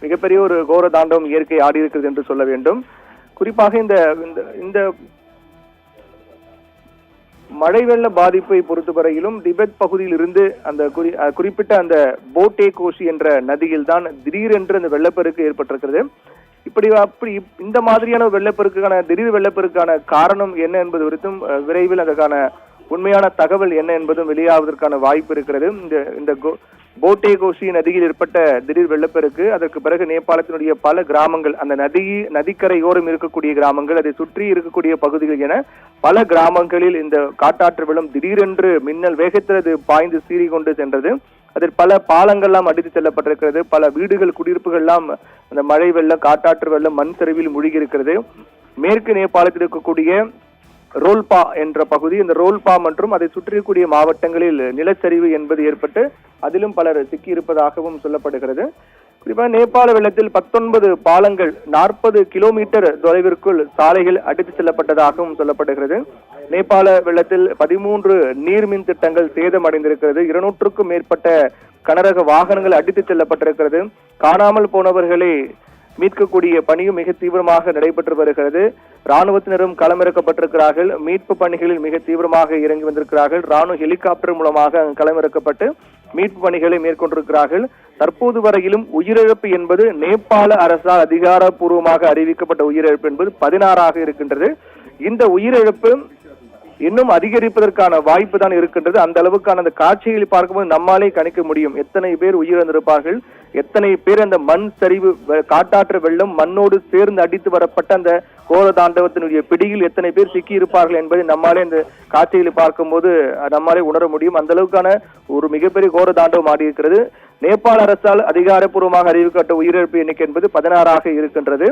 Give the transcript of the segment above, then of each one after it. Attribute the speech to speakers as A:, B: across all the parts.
A: மிகப்பெரிய ஒரு கோர தாண்டவம் இயற்கை ஆடி இருக்கிறது என்று சொல்ல வேண்டும். குறிப்பாக இந்த மழை வெள்ள பாதிப்பை பொறுத்தவரையிலும் திபெத் பகுதியில் இருந்து அந்த குறிப்பிட்ட அந்த போட்டே கோஷி என்ற நதியில் தான் திடீரென்று அந்த வெள்ளப்பெருக்கு ஏற்பட்டிருக்கிறது. அப்படி இந்த மாதிரியான திடீர் வெள்ளப்பெருக்கான காரணம் என்ன என்பது குறித்தும் விரைவில் அதற்கான உண்மையான தகவல் என்ன என்பதும் வெளியாவதற்கான வாய்ப்பு இருக்கிறது. இந்த போட்டே கோஷி நதியில் ஏற்பட்ட திடீர் வெள்ளப்பெருக்கு அதற்கு பிறகு நேபாளத்தினுடைய பல கிராமங்கள், அந்த நதிக்கரையோரம் இருக்கக்கூடிய கிராமங்கள், அதை சுற்றி இருக்கக்கூடிய பகுதிகள் என பல கிராமங்களில் இந்த காட்டாற்று வெள்ளம் திடீரென்று மின்னல் வேகத்தில் அது பாய்ந்து சீறி கொண்டு சென்றது. அதில் பல பாலங்கள்லாம் அடித்து செல்லப்பட்டிருக்கிறது. பல வீடுகள், குடியிருப்புகள்லாம் அந்த மழை வெள்ளம், காட்டாற்று வெள்ளம், மண் சரிவில் மூழ்கி இருக்கிறது. மேற்கு நேபாளத்தில் இருக்கக்கூடிய ரோல்பா என்ற பகுதி, இந்த ரோல்பா மற்றும் அதை சுற்றியிருக்கக்கூடிய மாவட்டங்களில் நிலச்சரிவு என்பது ஏற்பட்டு அதிலும் பலர் சிக்கி இருப்பதாகவும் சொல்லப்படுகிறது. குறிப்பாக நேபாள வெள்ளத்தில் 19 பாலங்கள் 40 கிலோமீட்டர் தொலைவிற்குள் சாலைகள் அடித்து செல்லப்பட்டதாகவும் சொல்லப்படுகிறது. நேபாள வெள்ளத்தில் 13 நீர்மின் திட்டங்கள் சேதமடைந்திருக்கிறது. 200க்கும் மேற்பட்ட கனரக வாகனங்கள் அடித்து செல்லப்பட்டிருக்கிறது. காணாமல் போனவர்களை மீட்கக்கூடிய பணியும் மிக தீவிரமாக நடைபெற்று வருகிறது. ராணுவத்தினரும் களமிறக்கப்பட்டிருக்கிறார்கள். மீட்பு பணிகளில் மிக தீவிரமாக இறங்கி வந்திருக்கிறார்கள். ராணுவ ஹெலிகாப்டர் மூலமாக களமிறக்கப்பட்டு மீட்பு பணிகளை மேற்கொண்டிருக்கிறார்கள். தற்போது வரையிலும் உயிரிழப்பு என்பது நேபாள அரசால் அதிகாரப்பூர்வமாக அறிவிக்கப்பட்ட உயிரிழப்பு என்பது 16 இருக்கின்றது. இந்த உயிரிழப்பு இன்னும் அதிகரிப்பதற்கான வாய்ப்பு தான் இருக்கின்றது. அந்த அளவுக்கான அந்த காட்சிகளை பார்க்கும்போது நம்மாலே கணிக்க முடியும் எத்தனை பேர் உயிரிழந்திருப்பார்கள், எத்தனை பேர் அந்த மண் சரிவு, காட்டாற்று வெள்ளம் மண்ணோடு சேர்ந்து அடித்து வரப்பட்ட அந்த கோர தாண்டவத்தினுடைய பிடியில் எத்தனை பேர் சிக்கி இருப்பார்கள் என்பதை நம்மாலே இந்த காட்சிகளை பார்க்கும்போது நம்மாலே உணர முடியும். அந்த அளவுக்கான ஒரு மிகப்பெரிய கோர தாண்டவம் ஆடி இருக்கிறது. நேபாள அரசால் அதிகாரப்பூர்வமாக அறிவிக்கப்பட்ட உயிரிழப்பு எண்ணிக்கை என்பது 16 இருக்கின்றது.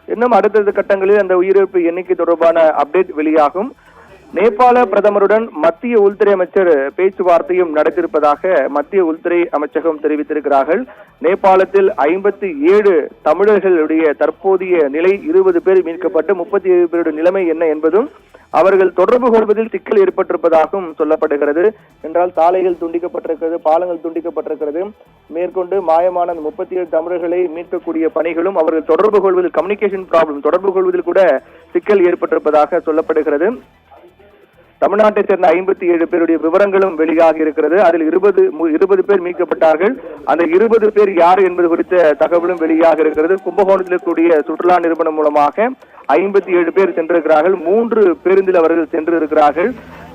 A: இன்னும் அடுத்தடுத்த கட்டங்களில் அந்த உயிரிழப்பு எண்ணிக்கை தொடர்பான அப்டேட் வெளியாகும். நேபாள பிரதமருடன் மத்திய உள்துறை அமைச்சர் பேச்சுவார்த்தையும் நடத்தியிருப்பதாக மத்திய உள்துறை அமைச்சகம் தெரிவித்திருக்கிறார்கள். நேபாளத்தில் 57 தமிழர்களுடைய தற்போதைய நிலை, 20 பேர் மீட்கப்பட்டு 37 பேருடைய நிலைமை என்ன என்பதும் அவர்கள் தொடர்பு கொள்வதில் சிக்கல் ஏற்பட்டிருப்பதாகவும் சொல்லப்படுகிறது. என்றால் சாலைகள் துண்டிக்கப்பட்டிருக்கிறது, பாலங்கள் துண்டிக்கப்பட்டிருக்கிறது. மேற்கொண்டு மாயமான 37 தமிழர்களை மீட்கக்கூடிய பணிகளும் அவர்கள் தொடர்பு கொள்வதில் கம்யூனிகேஷன் ப்ராப்ளம், தொடர்பு கொள்வதில் கூட சிக்கல் ஏற்பட்டிருப்பதாக சொல்லப்படுகிறது. தமிழ்நாட்டை சேர்ந்த 57 பேருடைய விவரங்களும் வெளியாகி இருக்கிறது. அதில் 20 பேர் மீட்கப்பட்டார்கள். அந்த 20 பேர் யார் என்பது குறித்த தகவலும் வெளியாக இருக்கிறது. கும்பகோணத்தில் கூடிய சுற்றுலா நிறுவனம் மூலமாக 57 பேர் சென்றிருக்கிறார்கள். 3 பேருந்தில் அவர்கள் சென்றிருக்கிறார்கள்.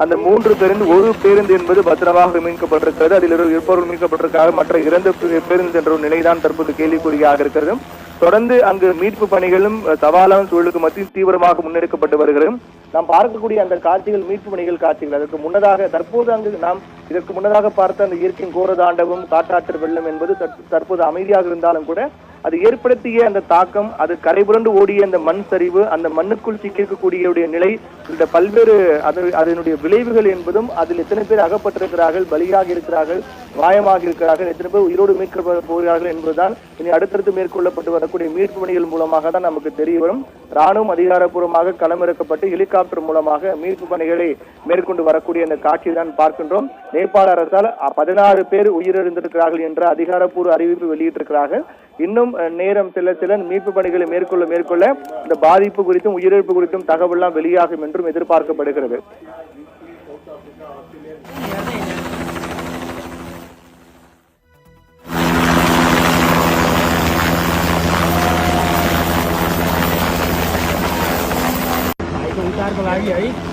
A: அந்த 3 பேருந்து, ஒரு பேருந்து என்பது பத்திரமாக மீட்கப்பட்டிருக்கிறது. அதில் இருப்பவர்கள் மீட்கப்பட்டிருக்கிறார்கள். மற்ற இறந்த பேருந்து என்ற ஒரு நிலைதான் தற்போது கேள்விக்குறியாக இருக்கிறது. தொடர்ந்து அங்கு மீட்பு பணிகளும் சவாலான சூழலுக்கு மத்தியில் தீவிரமாக முன்னெடுக்கப்பட்டு வருகிறது. நாம் பார்க்கக்கூடிய அந்த காட்சிகள் மீட்பு பணிகள் காட்சிகள். அதற்கு முன்னதாக தற்போது அங்கு நாம் இதற்கு முன்னதாக பார்த்த அந்த இயற்கையின் கோர தாண்டவம், காட்டாற்று வெள்ளம் என்பது தற்போது அமைதியாக இருந்தாலும் கூட அது ஏற்படுத்திய அந்த தாக்கம், அது கரைபுரண்டு ஓடிய அந்த மண் சரிவு, அந்த மண்ணுக்குள் சிக்கியிருக்கக்கூடிய நிலை, இந்த பல்வேறு அதனுடைய விளைவுகள் என்பதும், அதில் எத்தனை பேர் அகப்பட்டிருக்கிறார்கள், பலியாக இருக்கிறார்கள், காயமாக இருக்கிறார்கள், எத்தனை பேர் உயிரோடு மீட்கப்பட போகிறார்கள் என்பதுதான் இனி அடுத்தடுத்து மேற்கொள்ளப்பட்டு வரக்கூடிய மீட்பு பணிகள் மூலமாக தான் நமக்கு தெரிய வரும். ராணுவம் அதிகாரப்பூர்வமாக களமிறக்கப்பட்டு ஹெலிகாப்டர் மூலமாக மீட்பு பணிகளை மேற்கொண்டு வரக்கூடிய அந்த காட்சியை தான் பார்க்கின்றோம். நேபாள அரசால் 16 பேர் உயிரிழந்திருக்கிறார்கள் என்ற அதிகாரப்பூர்வ அறிவிப்பு வெளியிட்டிருக்கிறார்கள். இன்னும் நேரம் சில மீட்பு பணிகளை மேற்கொள்ள இந்த பாதிப்பு குறித்தும் உயிரிழப்பு குறித்தும் தகவல்லாம் வெளியாகும் என்றும் எதிர்பார்க்கப்படுகிறது.
B: को लागि है